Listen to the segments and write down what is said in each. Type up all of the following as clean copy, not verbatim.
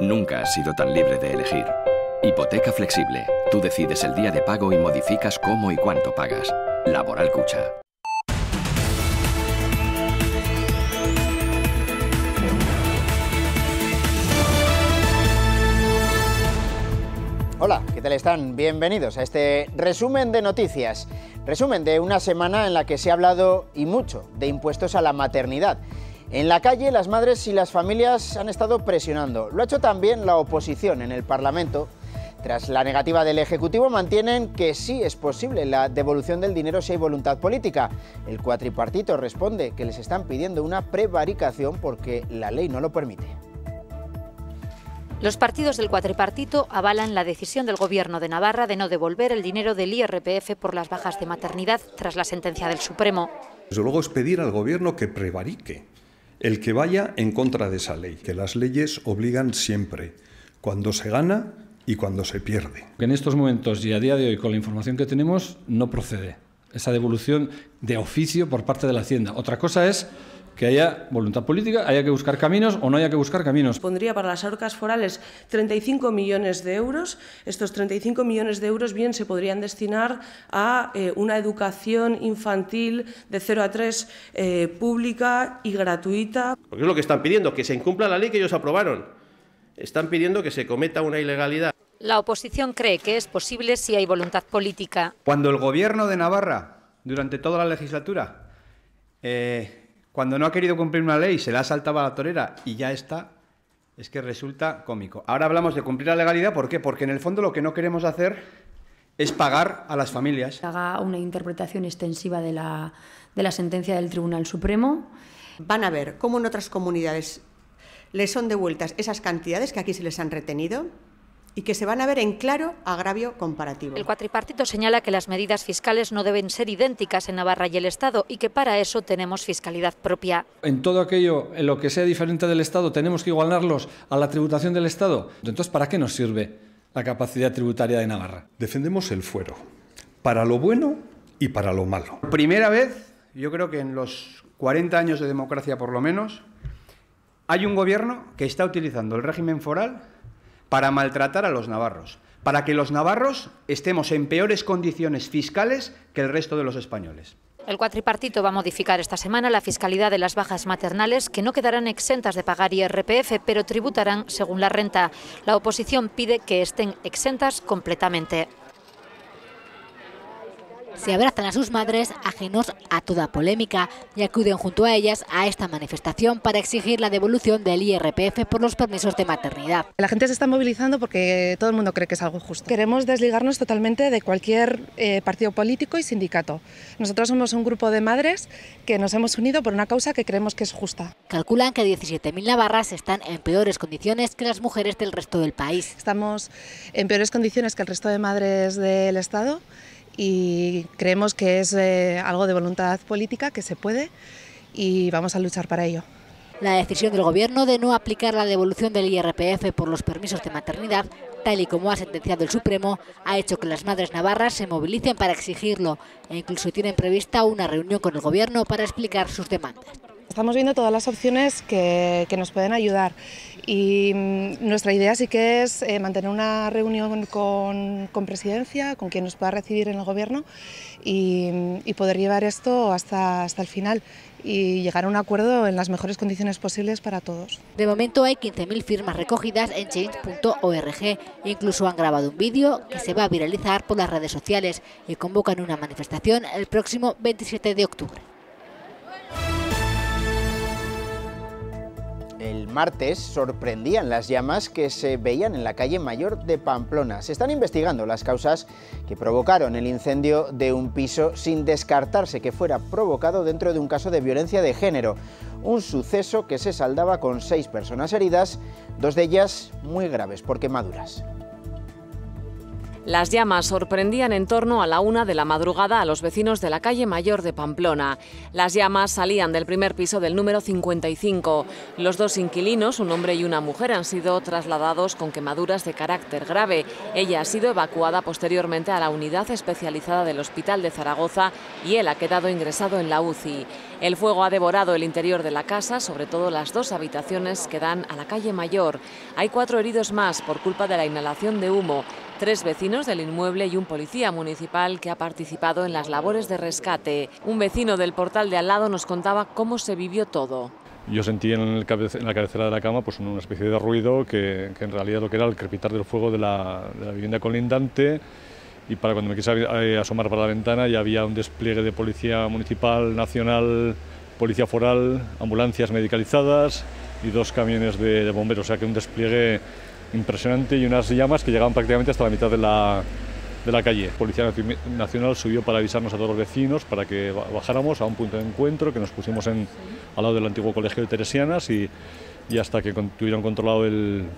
Nunca has sido tan libre de elegir. Hipoteca flexible. Tú decides el día de pago y modificas cómo y cuánto pagas. Laboral Cucha. Hola, ¿qué tal están? Bienvenidos a este resumen de noticias. Resumen de una semana en la que se ha hablado y mucho de impuestos a la maternidad. En la calle, las madres y las familias han estado presionando. Lo ha hecho también la oposición en el Parlamento. Tras la negativa del Ejecutivo, mantienen que sí es posible la devolución del dinero si hay voluntad política. El cuatripartito responde que les están pidiendo una prevaricación porque la ley no lo permite. Los partidos del cuatripartito avalan la decisión del Gobierno de Navarra de no devolver el dinero del IRPF por las bajas de maternidad tras la sentencia del Supremo. Desde luego es pedir al Gobierno que prevarique, el que vaya en contra de esa ley, que las leyes obligan siempre, cuando se gana y cuando se pierde. En estos momentos y a día de hoy, con la información que tenemos, no procede esa devolución de oficio por parte de la Hacienda. Otra cosa es que haya voluntad política, haya que buscar caminos o no haya que buscar caminos. Pondría para las arcas forales 35 millones de euros. Estos 35 millones de euros bien se podrían destinar a una educación infantil de 0 a 3 pública y gratuita. Porque es lo que están pidiendo, que se incumpla la ley que ellos aprobaron. Están pidiendo que se cometa una ilegalidad. La oposición cree que es posible si hay voluntad política. Cuando el Gobierno de Navarra, durante toda la legislatura, cuando no ha querido cumplir una ley, se la ha saltado a la torera y ya está, es que resulta cómico. Ahora hablamos de cumplir la legalidad, ¿por qué? Porque en el fondo lo que no queremos hacer es pagar a las familias. Haga una interpretación extensiva de la sentencia del Tribunal Supremo. Van a ver cómo en otras comunidades les son devueltas esas cantidades que aquí se les han retenido y que se van a ver en claro agravio comparativo. El cuatripartito señala que las medidas fiscales no deben ser idénticas en Navarra y el Estado y que para eso tenemos fiscalidad propia. En todo aquello, en lo que sea diferente del Estado, tenemos que igualarlos a la tributación del Estado. Entonces, ¿para qué nos sirve la capacidad tributaria de Navarra? Defendemos el fuero, para lo bueno y para lo malo. Primera vez, yo creo que en los 40 años de democracia por lo menos, hay un gobierno que está utilizando el régimen foral para maltratar a los navarros, para que los navarros estemos en peores condiciones fiscales que el resto de los españoles. El cuatripartito va a modificar esta semana la fiscalidad de las bajas maternales, que no quedarán exentas de pagar IRPF, pero tributarán según la renta. La oposición pide que estén exentas completamente. Se abrazan a sus madres, ajenos a toda polémica, y acuden junto a ellas a esta manifestación para exigir la devolución del IRPF por los permisos de maternidad. La gente se está movilizando porque todo el mundo cree que es algo justo. Queremos desligarnos totalmente de cualquier partido político y sindicato. Nosotros somos un grupo de madres que nos hemos unido por una causa que creemos que es justa. Calculan que 17.000 navarras están en peores condiciones que las mujeres del resto del país. Estamos en peores condiciones que el resto de madres del Estado, y creemos que es algo de voluntad política, que se puede, y vamos a luchar para ello. La decisión del Gobierno de no aplicar la devolución del IRPF por los permisos de maternidad, tal y como ha sentenciado el Supremo, ha hecho que las madres navarras se movilicen para exigirlo e incluso tienen prevista una reunión con el Gobierno para explicar sus demandas. Estamos viendo todas las opciones que nos pueden ayudar, y nuestra idea sí que es mantener una reunión con Presidencia, con quien nos pueda recibir en el Gobierno, y poder llevar esto hasta el final y llegar a un acuerdo en las mejores condiciones posibles para todos. De momento hay 15.000 firmas recogidas en change.org e incluso han grabado un vídeo que se va a viralizar por las redes sociales y convocan una manifestación el próximo 27 de octubre. El martes sorprendían las llamas que se veían en la calle Mayor de Pamplona. Se están investigando las causas que provocaron el incendio de un piso, sin descartarse que fuera provocado dentro de un caso de violencia de género. Un suceso que se saldaba con 6 personas heridas, 2 de ellas muy graves por quemaduras. Las llamas sorprendían en torno a la 1 de la madrugada a los vecinos de la calle Mayor de Pamplona. Las llamas salían del primer piso del número 55. Los dos inquilinos, un hombre y una mujer, han sido trasladados con quemaduras de carácter grave. Ella ha sido evacuada posteriormente a la unidad especializada del Hospital de Zaragoza y él ha quedado ingresado en la UCI. El fuego ha devorado el interior de la casa, sobre todo las 2 habitaciones que dan a la calle Mayor. Hay 4 heridos más por culpa de la inhalación de humo. 3 vecinos del inmueble y un policía municipal que ha participado en las labores de rescate. Un vecino del portal de al lado nos contaba cómo se vivió todo. Yo sentí en la cabecera de la cama pues una especie de ruido que en realidad lo que era el crepitar del fuego de la vivienda colindante, y para cuando me quise asomar para la ventana ya había un despliegue de policía municipal, nacional, policía foral, ambulancias medicalizadas y 2 camiones de bomberos, o sea que un despliegue impresionante y unas llamas que llegaban prácticamente hasta la mitad de la calle. Policía Nacional subió para avisarnos a todos los vecinos para que bajáramos a un punto de encuentro, que nos pusimos al lado del antiguo colegio de Teresianas y hasta que tuvieron controlado el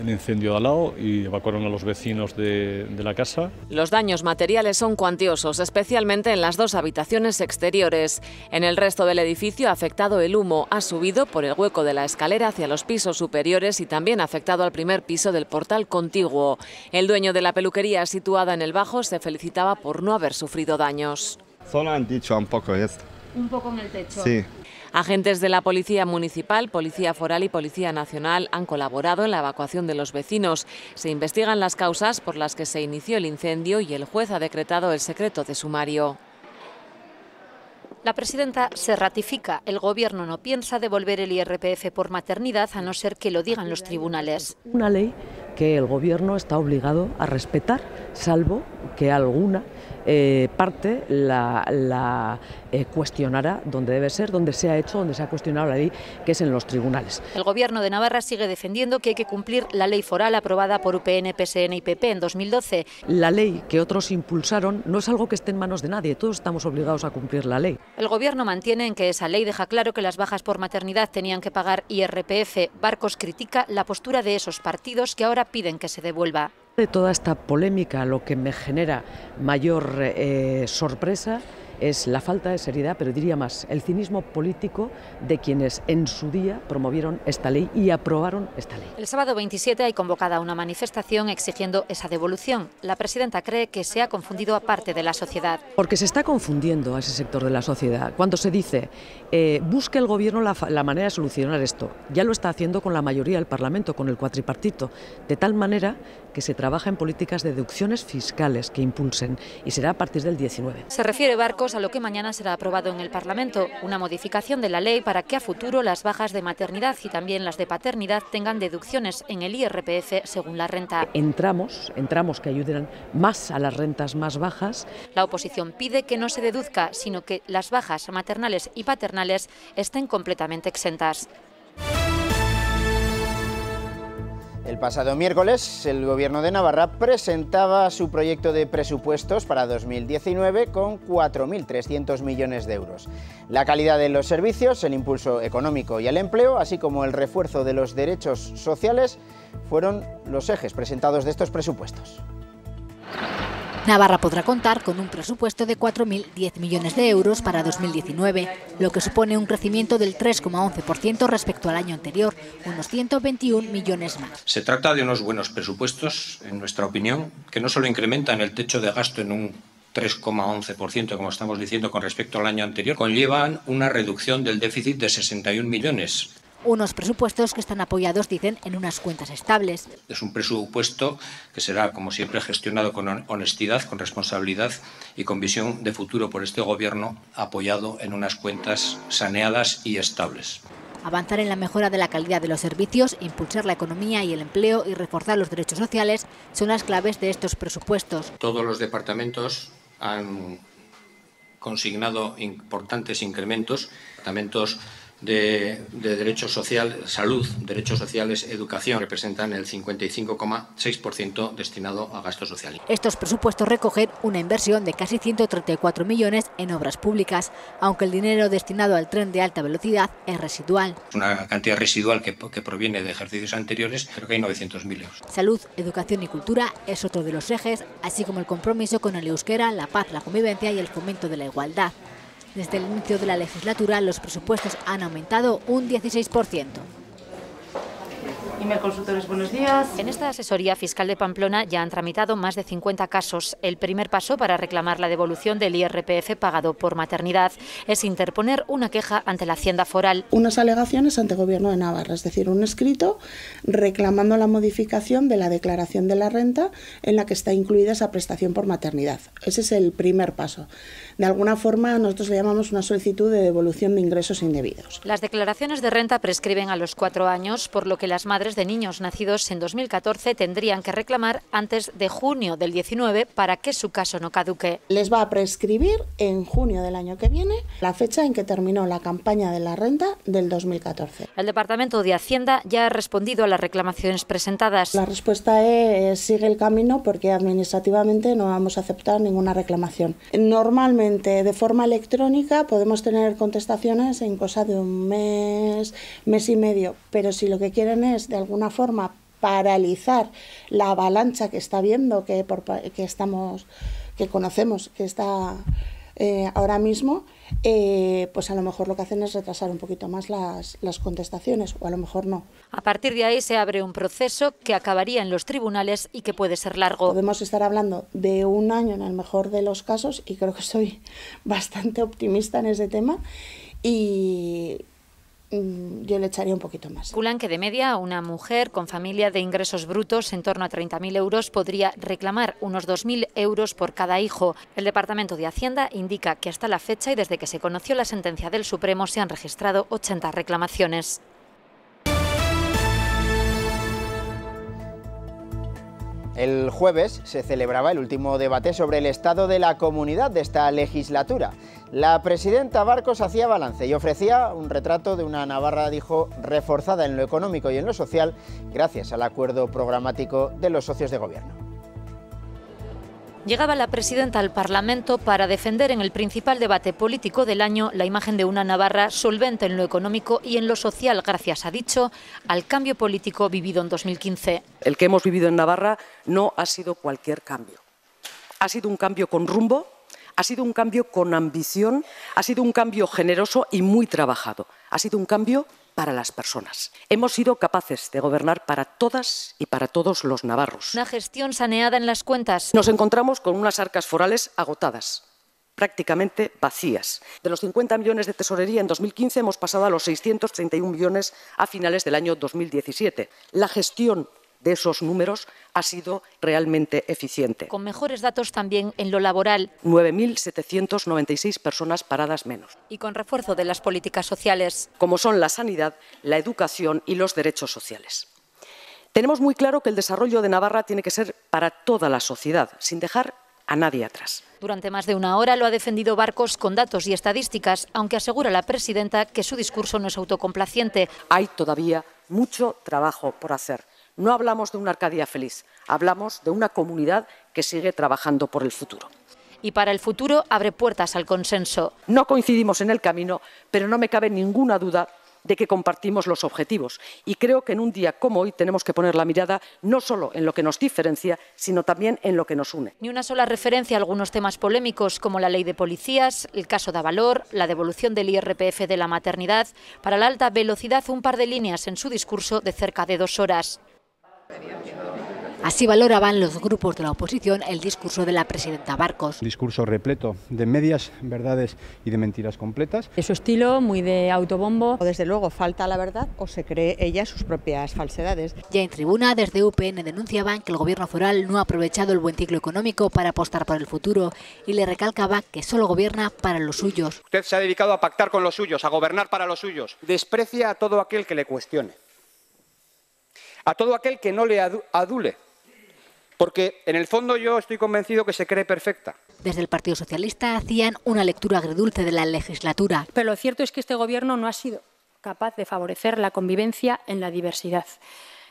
incendio de al lado y evacuaron a los vecinos de la casa. Los daños materiales son cuantiosos, especialmente en las 2 habitaciones exteriores. En el resto del edificio afectado el humo ha subido por el hueco de la escalera hacia los pisos superiores y también ha afectado al primer piso del portal contiguo. El dueño de la peluquería situada en el bajo se felicitaba por no haber sufrido daños. Solo han dicho un poco esto. Un poco en el techo. Sí. Agentes de la Policía Municipal, Policía Foral y Policía Nacional han colaborado en la evacuación de los vecinos. Se investigan las causas por las que se inició el incendio y el juez ha decretado el secreto de sumario. La presidenta se ratifica. El Gobierno no piensa devolver el IRPF por maternidad a no ser que lo digan los tribunales. Una ley que el Gobierno está obligado a respetar, salvo que alguna parte la cuestionará donde debe ser, donde se ha hecho, donde se ha cuestionado la ley, que es en los tribunales. El Gobierno de Navarra sigue defendiendo que hay que cumplir la ley foral aprobada por UPN, PSN y PP en 2012. La ley que otros impulsaron no es algo que esté en manos de nadie, todos estamos obligados a cumplir la ley. El Gobierno mantiene en que esa ley deja claro que las bajas por maternidad tenían que pagar IRPF. Barcos critica la postura de esos partidos que ahora piden que se devuelva. De toda esta polémica, lo que me genera mayor sorpresa es la falta de seriedad, pero diría más, el cinismo político de quienes en su día promovieron esta ley y aprobaron esta ley. El sábado 27 hay convocada una manifestación exigiendo esa devolución. La presidenta cree que se ha confundido a parte de la sociedad. Porque se está confundiendo a ese sector de la sociedad. Cuando se dice, busque el Gobierno la manera de solucionar esto, ya lo está haciendo con la mayoría del Parlamento, con el cuatripartito, de tal manera que se trabaja en políticas de deducciones fiscales que impulsen, y será a partir del 19. Se refiere Barcos a lo que mañana será aprobado en el Parlamento, una modificación de la ley para que a futuro las bajas de maternidad y también las de paternidad tengan deducciones en el IRPF según la renta. Entramos que ayuden más a las rentas más bajas. La oposición pide que no se deduzca, sino que las bajas maternales y paternales estén completamente exentas. El pasado miércoles, el Gobierno de Navarra presentaba su proyecto de presupuestos para 2019 con 4.300 millones de euros. La calidad de los servicios, el impulso económico y el empleo, así como el refuerzo de los derechos sociales, fueron los ejes presentados de estos presupuestos. Navarra podrá contar con un presupuesto de 4.010 millones de euros para 2019, lo que supone un crecimiento del 3,11% respecto al año anterior, unos 121 millones más. Se trata de unos buenos presupuestos, en nuestra opinión, que no solo incrementan el techo de gasto en un 3,11%, como estamos diciendo, con respecto al año anterior, conllevan una reducción del déficit de 61 millones. Unos presupuestos que están apoyados, dicen, en unas cuentas estables. Es un presupuesto que será, como siempre, gestionado con honestidad, con responsabilidad y con visión de futuro por este Gobierno, apoyado en unas cuentas saneadas y estables. Avanzar en la mejora de la calidad de los servicios, impulsar la economía y el empleo y reforzar los derechos sociales son las claves de estos presupuestos. Todos los departamentos han consignado importantes incrementos, departamentos de derechos sociales, salud, derechos sociales, educación, representan el 55,6% destinado a gasto social. Estos presupuestos recogen una inversión de casi 134 millones en obras públicas, aunque el dinero destinado al tren de alta velocidad es residual. Una cantidad residual que proviene de ejercicios anteriores, creo que hay 900.000 euros. Salud, educación y cultura es otro de los ejes, así como el compromiso con el euskera, la paz, la convivencia y el fomento de la igualdad. Desde el inicio de la legislatura, los presupuestos han aumentado un 16%. Imer Consultores, buenos días. En esta asesoría fiscal de Pamplona ya han tramitado más de 50 casos. El primer paso para reclamar la devolución del IRPF pagado por maternidad es interponer una queja ante la Hacienda Foral. Unas alegaciones ante el Gobierno de Navarra, es decir, un escrito reclamando la modificación de la declaración de la renta en la que está incluida esa prestación por maternidad. Ese es el primer paso. De alguna forma nosotros le llamamos una solicitud de devolución de ingresos indebidos. Las declaraciones de renta prescriben a los 4 años, por lo que las madres de niños nacidos en 2014 tendrían que reclamar antes de junio del 19 para que su caso no caduque. Les va a prescribir en junio del año que viene la fecha en que terminó la campaña de la renta del 2014. El Departamento de Hacienda ya ha respondido a las reclamaciones presentadas. La respuesta es sigue el camino porque administrativamente no vamos a aceptar ninguna reclamación. Normalmente de forma electrónica podemos tener contestaciones en cosa de un mes, mes y medio, pero si lo que quieren es de alguna forma paralizar la avalancha que está viendo, que conocemos que está ahora mismo, pues a lo mejor lo que hacen es retrasar un poquito más las contestaciones, o a lo mejor no. A partir de ahí se abre un proceso que acabaría en los tribunales y que puede ser largo. Podemos estar hablando de un año en el mejor de los casos, y creo que soy bastante optimista en ese tema, y yo le echaría un poquito más. Calculan que de media una mujer con familia de ingresos brutos en torno a 30.000 euros podría reclamar unos 2.000 euros por cada hijo. El Departamento de Hacienda indica que hasta la fecha y desde que se conoció la sentencia del Supremo se han registrado 80 reclamaciones. El jueves se celebraba el último debate sobre el estado de la comunidad de esta legislatura. La presidenta Barcos hacía balance y ofrecía un retrato de una Navarra, dijo, reforzada en lo económico y en lo social gracias al acuerdo programático de los socios de gobierno. Llegaba la presidenta al Parlamento para defender en el principal debate político del año la imagen de una Navarra solvente en lo económico y en lo social, gracias, ha dicho, al cambio político vivido en 2015. El que hemos vivido en Navarra no ha sido cualquier cambio. Ha sido un cambio con rumbo, ha sido un cambio con ambición, ha sido un cambio generoso y muy trabajado. Ha sido un cambio para las personas. Hemos sido capaces de gobernar para todas y para todos los navarros. Una gestión saneada en las cuentas. Nos encontramos con unas arcas forales agotadas, prácticamente vacías. De los 50 millones de tesorería en 2015 hemos pasado a los 631 millones a finales del año 2017. La gestión de esos números ha sido realmente eficiente. Con mejores datos también en lo laboral. 9.796 personas paradas menos. Y con refuerzo de las políticas sociales. Como son la sanidad, la educación y los derechos sociales. Tenemos muy claro que el desarrollo de Navarra tiene que ser para toda la sociedad, sin dejar a nadie atrás. Durante más de una hora lo ha defendido Barcos con datos y estadísticas, aunque asegura la presidenta que su discurso no es autocomplaciente. Hay todavía mucho trabajo por hacer. No hablamos de una Arcadia feliz, hablamos de una comunidad que sigue trabajando por el futuro. Y para el futuro abre puertas al consenso. No coincidimos en el camino, pero no me cabe ninguna duda de que compartimos los objetivos. Y creo que en un día como hoy tenemos que poner la mirada no solo en lo que nos diferencia, sino también en lo que nos une. Ni una sola referencia a algunos temas polémicos como la ley de policías, el caso de Avalor, la devolución del IRPF de la maternidad. Para la alta velocidad, un par de líneas en su discurso de cerca de 2 horas. Así valoraban los grupos de la oposición el discurso de la presidenta Barcos. Un discurso repleto de medias verdades y de mentiras completas. De su estilo, muy de autobombo. O desde luego falta la verdad o se cree ella sus propias falsedades. Ya en tribuna, desde UPN denunciaban que el gobierno foral no ha aprovechado el buen ciclo económico para apostar por el futuro y le recalcaba que solo gobierna para los suyos. Usted se ha dedicado a pactar con los suyos, a gobernar para los suyos. Desprecia a todo aquel que le cuestione, a todo aquel que no le adule. Porque en el fondo yo estoy convencido que se cree perfecta. Desde el Partido Socialista hacían una lectura agridulce de la legislatura. Pero lo cierto es que este gobierno no ha sido capaz de favorecer la convivencia en la diversidad.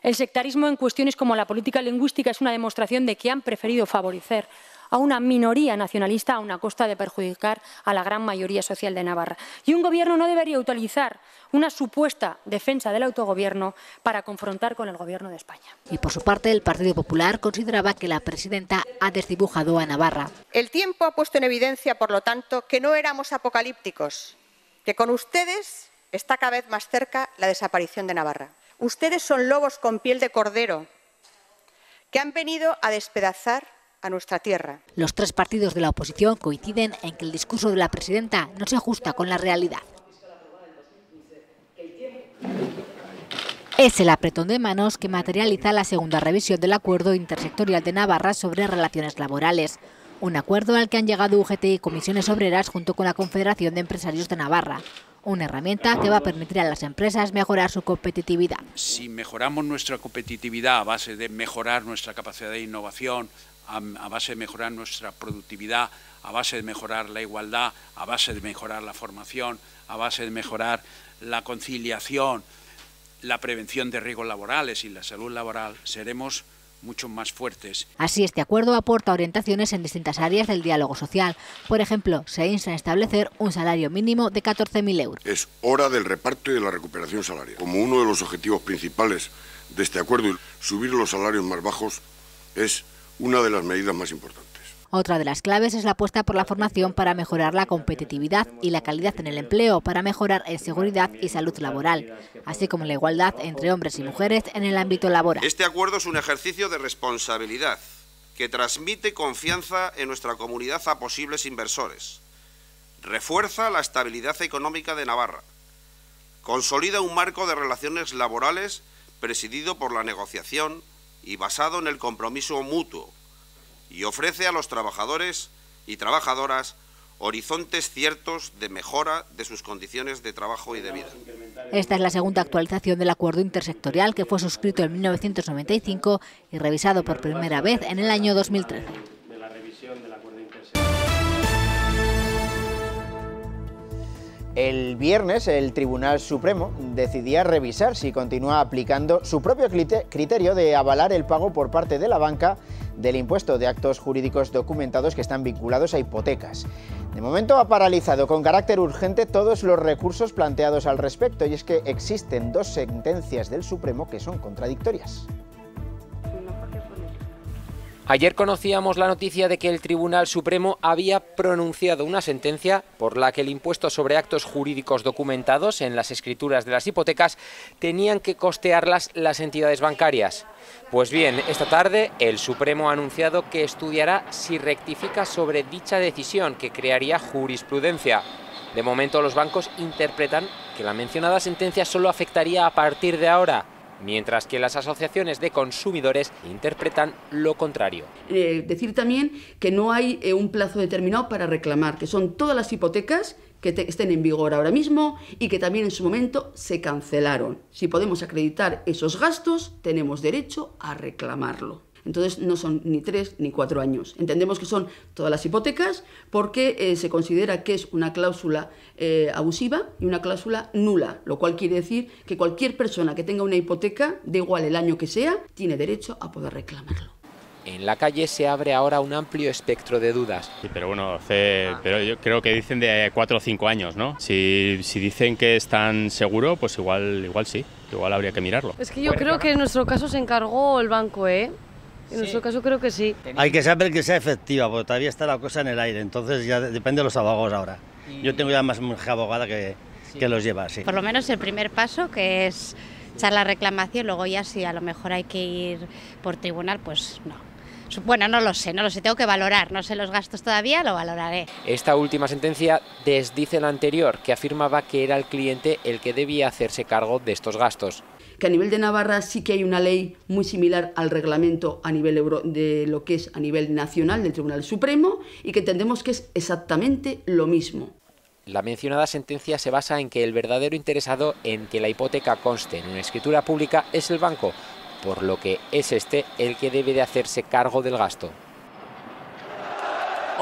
El sectarismo en cuestiones como la política lingüística es una demostración de que han preferido favorecer a una minoría nacionalista a una costa de perjudicar a la gran mayoría social de Navarra. Y un gobierno no debería utilizar una supuesta defensa del autogobierno para confrontar con el gobierno de España. Y por su parte, el Partido Popular consideraba que la presidenta ha desdibujado a Navarra. El tiempo ha puesto en evidencia, por lo tanto, que no éramos apocalípticos, que con ustedes está cada vez más cerca la desaparición de Navarra. Ustedes son lobos con piel de cordero que han venido a despedazar a nuestra tierra. Los tres partidos de la oposición coinciden en que el discurso de la presidenta no se ajusta con la realidad. Es el apretón de manos que materializa la segunda revisión del Acuerdo Intersectorial de Navarra sobre relaciones laborales. Un acuerdo al que han llegado UGT y Comisiones Obreras junto con la Confederación de Empresarios de Navarra. Una herramienta que va a permitir a las empresas mejorar su competitividad. Si mejoramos nuestra competitividad a base de mejorar nuestra capacidad de innovación, a base de mejorar nuestra productividad, a base de mejorar la igualdad, a base de mejorar la formación, a base de mejorar la conciliación, la prevención de riesgos laborales y la salud laboral, seremos mucho más fuertes. Así, este acuerdo aporta orientaciones en distintas áreas del diálogo social. Por ejemplo, se insta a establecer un salario mínimo de 14.000 euros. Es hora del reparto y de la recuperación salarial. Como uno de los objetivos principales de este acuerdo, subir los salarios más bajos es una de las medidas más importantes. Otra de las claves es la apuesta por la formación para mejorar la competitividad y la calidad en el empleo, para mejorar en seguridad y salud laboral, así como la igualdad entre hombres y mujeres en el ámbito laboral. Este acuerdo es un ejercicio de responsabilidad que transmite confianza en nuestra comunidad a posibles inversores, refuerza la estabilidad económica de Navarra, consolida un marco de relaciones laborales presidido por la negociación y basado en el compromiso mutuo, y ofrece a los trabajadores y trabajadoras horizontes ciertos de mejora de sus condiciones de trabajo y de vida. Esta es la segunda actualización del acuerdo intersectorial, que fue suscrito en 1995 y revisado por primera vez en el año 2013. El viernes el Tribunal Supremo decidía revisar si continúa aplicando su propio criterio de avalar el pago por parte de la banca del impuesto de actos jurídicos documentados que están vinculados a hipotecas. De momento ha paralizado con carácter urgente todos los recursos planteados al respecto, y es que existen dos sentencias del Supremo que son contradictorias. Ayer conocíamos la noticia de que el Tribunal Supremo había pronunciado una sentencia por la que el impuesto sobre actos jurídicos documentados en las escrituras de las hipotecas tenían que costearlas las entidades bancarias. Pues bien, esta tarde el Supremo ha anunciado que estudiará si rectifica sobre dicha decisión, que crearía jurisprudencia. De momento los bancos interpretan que la mencionada sentencia solo afectaría a partir de ahora, mientras que las asociaciones de consumidores interpretan lo contrario. Decir también que no hay un plazo determinado para reclamar, que son todas las hipotecas que estén en vigor ahora mismo y que también en su momento se cancelaron. Si podemos acreditar esos gastos, tenemos derecho a reclamarlo. Entonces no son ni 3 ni 4 años. Entendemos que son todas las hipotecas porque se considera que es una cláusula abusiva y una cláusula nula, lo cual quiere decir que cualquier persona que tenga una hipoteca, da igual el año que sea, tiene derecho a poder reclamarlo. En la calle se abre ahora un amplio espectro de dudas. Sí, pero bueno, pero yo creo que dicen de 4 o 5 años, ¿no? Si dicen que es tan seguro, pues igual sí, igual habría que mirarlo. Es que yo creo que en nuestro caso se encargó el banco, ¿eh? En nuestro caso creo que sí. Hay que saber que sea efectiva, porque todavía está la cosa en el aire, entonces ya depende de los abogados ahora. Yo tengo ya más abogada que los lleva, sí. Por lo menos el primer paso, que es echar la reclamación, luego ya si a lo mejor hay que ir por tribunal, pues no. Bueno, no lo sé, tengo que valorar, no sé los gastos todavía, lo valoraré. Esta última sentencia desdice la anterior, que afirmaba que era el cliente el que debía hacerse cargo de estos gastos. Que a nivel de Navarra sí que hay una ley muy similar al reglamento a nivel de lo que es a nivel nacional del Tribunal Supremo y que entendemos que es exactamente lo mismo. La mencionada sentencia se basa en que el verdadero interesado en que la hipoteca conste en una escritura pública es el banco, por lo que es este el que debe de hacerse cargo del gasto.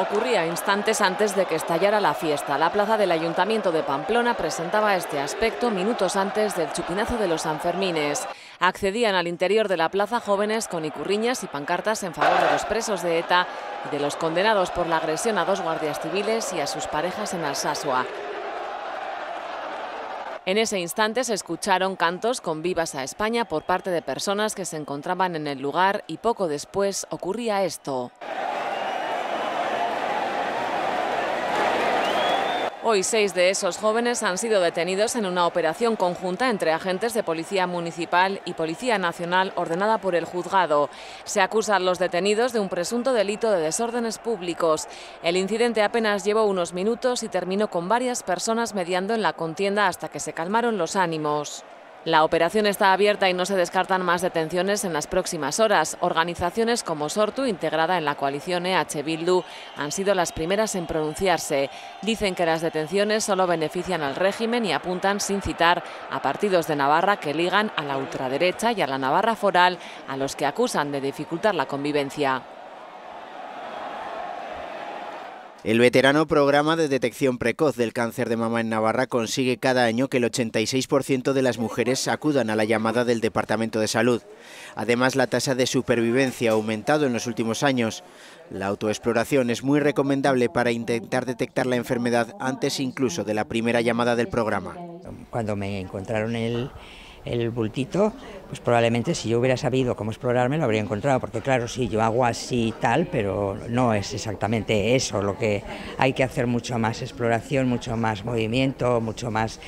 Ocurría instantes antes de que estallara la fiesta. La plaza del Ayuntamiento de Pamplona presentaba este aspecto minutos antes del chupinazo de los Sanfermines. Accedían al interior de la plaza jóvenes con icurriñas y pancartas en favor de los presos de ETA y de los condenados por la agresión a 2 guardias civiles y a sus parejas en Alsasua. En ese instante se escucharon cantos con vivas a España por parte de personas que se encontraban en el lugar y poco después ocurría esto. Hoy 6 de esos jóvenes han sido detenidos en una operación conjunta entre agentes de Policía Municipal y Policía Nacional ordenada por el juzgado. Se acusa a los detenidos de un presunto delito de desórdenes públicos. El incidente apenas llevó unos minutos y terminó con varias personas mediando en la contienda hasta que se calmaron los ánimos. La operación está abierta y no se descartan más detenciones en las próximas horas. Organizaciones como Sortu, integrada en la coalición EH Bildu, han sido las primeras en pronunciarse. Dicen que las detenciones solo benefician al régimen y apuntan sin citar a partidos de Navarra que ligan a la ultraderecha y a la Navarra foral, a los que acusan de dificultar la convivencia. El veterano programa de detección precoz del cáncer de mama en Navarra consigue cada año que el 86% de las mujeres acudan a la llamada del Departamento de Salud. Además, la tasa de supervivencia ha aumentado en los últimos años. La autoexploración es muy recomendable para intentar detectar la enfermedad antes incluso de la primera llamada del programa. Cuando me encontraron el bultito, pues probablemente si yo hubiera sabido cómo explorarme lo habría encontrado, porque claro, sí, yo hago así y tal, pero no es exactamente eso, lo que hay que hacer mucho más exploración, mucho más movimiento, mucho más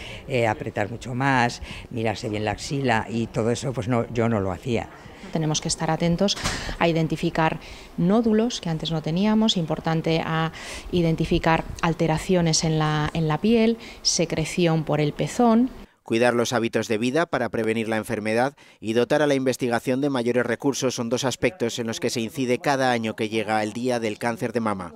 apretar mucho más, mirarse bien la axila y todo eso, pues no, yo no lo hacía. Tenemos que estar atentos a identificar nódulos que antes no teníamos, importante a identificar alteraciones en la piel, secreción por el pezón. Cuidar los hábitos de vida para prevenir la enfermedad y dotar a la investigación de mayores recursos son 2 aspectos en los que se incide cada año que llega el Día del Cáncer de Mama.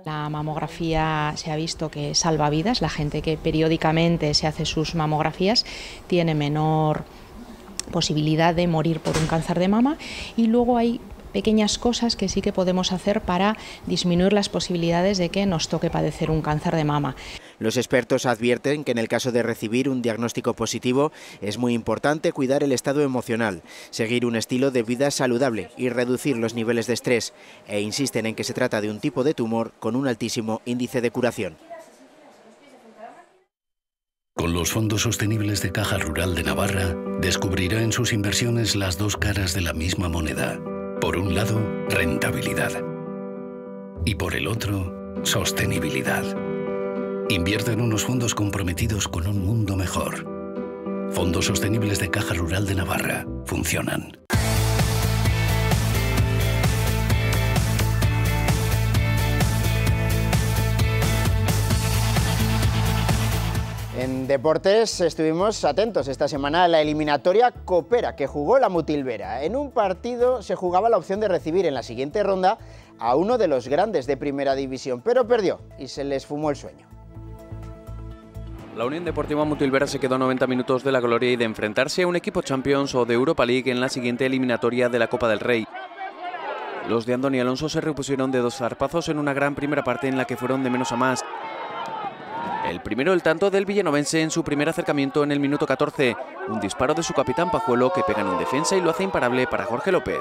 La mamografía se ha visto que salva vidas. La gente que periódicamente se hace sus mamografías tiene menor posibilidad de morir por un cáncer de mama, y luego hay pequeñas cosas que sí que podemos hacer para disminuir las posibilidades de que nos toque padecer un cáncer de mama. Los expertos advierten que en el caso de recibir un diagnóstico positivo es muy importante cuidar el estado emocional, seguir un estilo de vida saludable y reducir los niveles de estrés, e insisten en que se trata de un tipo de tumor con un altísimo índice de curación. Con los fondos sostenibles de Caja Rural de Navarra, descubrirá en sus inversiones las 2 caras de la misma moneda. Por un lado, rentabilidad. Y por el otro, sostenibilidad. Invierte en unos fondos comprometidos con un mundo mejor. Fondos sostenibles de Caja Rural de Navarra. Funcionan. En deportes estuvimos atentos esta semana a la eliminatoria Copera que jugó la Mutilvera. En un partido se jugaba la opción de recibir en la siguiente ronda a uno de los grandes de Primera División, pero perdió y se les fumó el sueño. La Unión Deportiva Mutilvera se quedó a 90 minutos de la gloria y de enfrentarse a un equipo Champions o de Europa League en la siguiente eliminatoria de la Copa del Rey. Los de Andoni Alonso se repusieron de 2 zarpazos en una gran primera parte en la que fueron de menos a más. El primero, el tanto del villanovense en su primer acercamiento en el minuto 14. Un disparo de su capitán Pajuelo que pega en un defensa y lo hace imparable para Jorge López.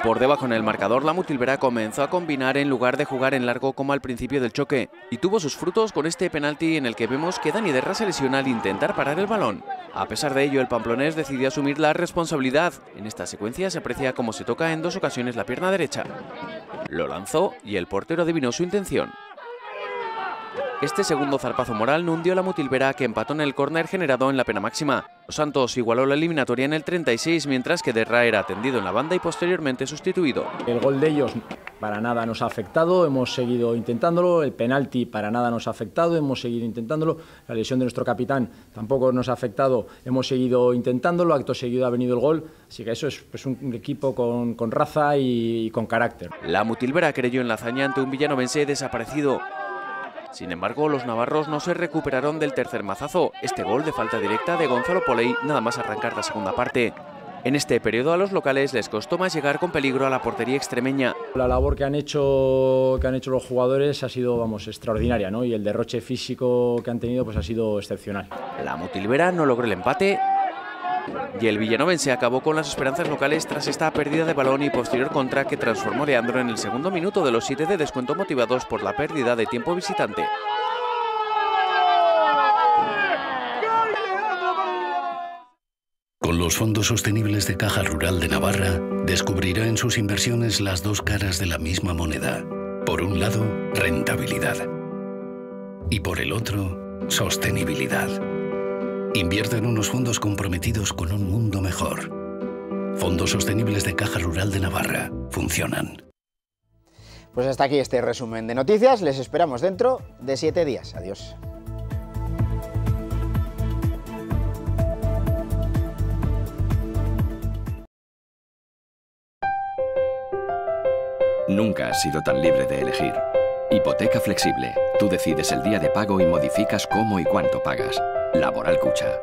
Por debajo en el marcador, la Mutilvera comenzó a combinar en lugar de jugar en largo como al principio del choque. Y tuvo sus frutos con este penalti en el que vemos que Dani Derra se lesiona al intentar parar el balón. A pesar de ello, el pamplonés decidió asumir la responsabilidad. En esta secuencia se aprecia cómo se toca en 2 ocasiones la pierna derecha. Lo lanzó y el portero adivinó su intención. Este segundo zarpazo moral no hundió a la Mutilvera, que empató en el córner generado en la pena máxima. Los Santos igualó la eliminatoria en el 36, mientras que Derra era atendido en la banda y posteriormente sustituido. El gol de ellos para nada nos ha afectado, hemos seguido intentándolo. El penalti para nada nos ha afectado, hemos seguido intentándolo. La lesión de nuestro capitán tampoco nos ha afectado, hemos seguido intentándolo. Acto seguido ha venido el gol, así que eso es pues, un equipo con raza y con carácter. La Mutilvera creyó en la hazaña ante un villanovense desaparecido. Sin embargo, los navarros no se recuperaron del tercer mazazo, este gol de falta directa de Gonzalo Poley nada más arrancar la segunda parte. En este periodo a los locales les costó más llegar con peligro a la portería extremeña. La labor que han hecho los jugadores ha sido, vamos, extraordinaria, ¿no? Y el derroche físico que han tenido pues ha sido excepcional. La Motilvera no logró el empate y el villanovense acabó con las esperanzas locales tras esta pérdida de balón y posterior contra que transformó Leandro en el segundo minuto de los 7 de descuento motivados por la pérdida de tiempo visitante. Con los fondos sostenibles de Caja Rural de Navarra, descubrirá en sus inversiones las dos caras de la misma moneda. Por un lado, rentabilidad. Y por el otro, sostenibilidad. Invierte en unos fondos comprometidos con un mundo mejor. Fondos sostenibles de Caja Rural de Navarra. Funcionan. Pues hasta aquí este resumen de noticias. Les esperamos dentro de 7 días. Adiós. Nunca has sido tan libre de elegir. Hipoteca flexible. Tú decides el día de pago y modificas cómo y cuánto pagas. Laboral Cucha.